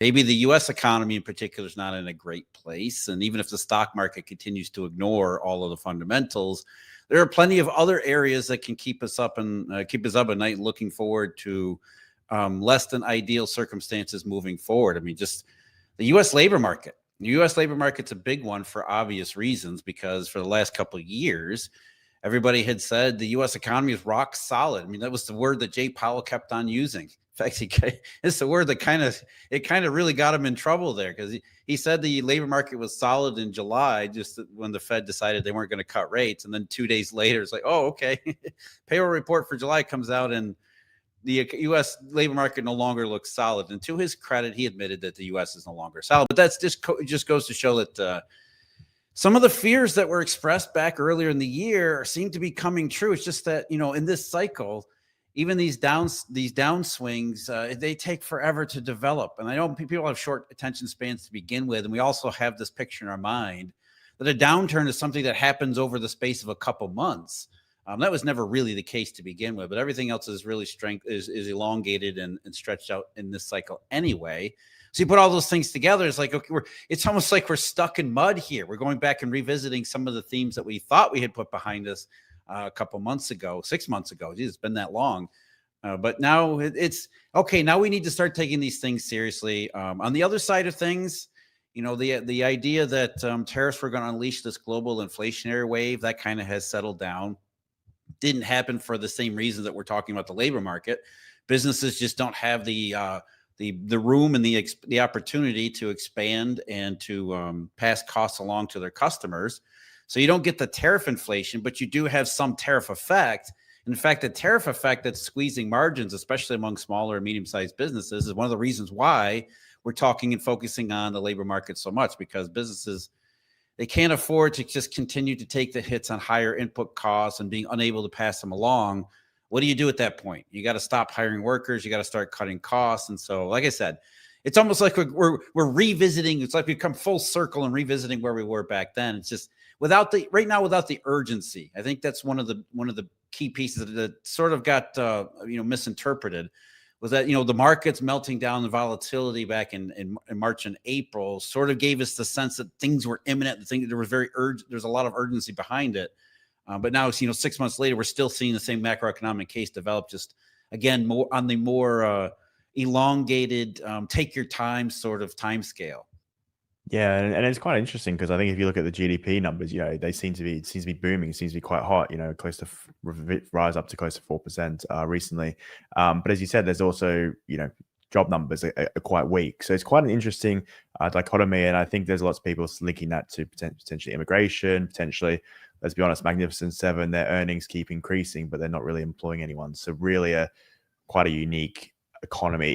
maybe the U.S. economy in particular is not in a great place. And even if the stock market continues to ignore all of the fundamentals, there are plenty of other areas that can keep us up and keep us up at night, looking forward to less than ideal circumstances moving forward. I mean, just the U.S. labor market. The U.S. labor market's a big one for obvious reasons, because for the last couple of years, everybody had said the U.S. economy is rock solid. I mean, that was the word that Jay Powell kept on using. In fact, it's the word that kind of really got him in trouble there, because he said the labor market was solid in July, just when the Fed decided they weren't going to cut rates. And then 2 days later, it's like, oh, okay. Payroll report for July comes out and the U.S. labor market no longer looks solid. And to his credit, he admitted that the U.S. is no longer solid. But that's just goes to show that some of the fears that were expressed back earlier in the year seem to be coming true. It's just that, in this cycle, even these downswings, they take forever to develop. And I know people have short attention spans to begin with. And we also have this picture in our mind that a downturn is something that happens over the space of a couple months. That was never really the case to begin with, but everything else is really is elongated and stretched out in this cycle anyway. So you put all those things together, it's like, okay, it's almost like we're stuck in mud here. We're going back and revisiting some of the themes that we thought we had put behind us a couple months ago, 6 months ago. Geez, it's been that long. But now it's okay. Now we need to start taking these things seriously. On the other side of things, the idea that tariffs were going to unleash this global inflationary wave, that kind of has settled down. Didn't happen for the same reason that we're talking about the labor market. Businesses just don't have the room and the opportunity to expand and to pass costs along to their customers. So you don't get the tariff inflation, but you do have some tariff effect. In fact, the tariff effect that's squeezing margins, especially among smaller and medium-sized businesses, is one of the reasons why we're talking and focusing on the labor market so much, because businesses, they can't afford to just continue to take the hits on higher input costs and being unable to pass them along. What do you do at that point? You got to stop hiring workers. You got to start cutting costs. And so, like I said, it's almost like we're revisiting. It's like we come full circle and revisiting where we were back then. It's just without the urgency. I think that's one of the key pieces that sort of got misinterpreted. Was that, the markets melting down, the volatility back in March and April sort of gave us the sense that things were imminent. There's a lot of urgency behind it. But now, 6 months later, we're still seeing the same macroeconomic case develop, just again, more on the more elongated, take your time sort of time scale. Yeah, and it's quite interesting because I think if you look at the GDP numbers, they seem to be booming. It seems to be quite hot. Close to rise up to close to 4% recently. But as you said, there's also job numbers are quite weak. So it's quite an interesting dichotomy, and I think there's lots of people linking that to potentially immigration, potentially. Let's be honest, Magnificent Seven, their earnings keep increasing, but they're not really employing anyone. So really, quite a unique economy.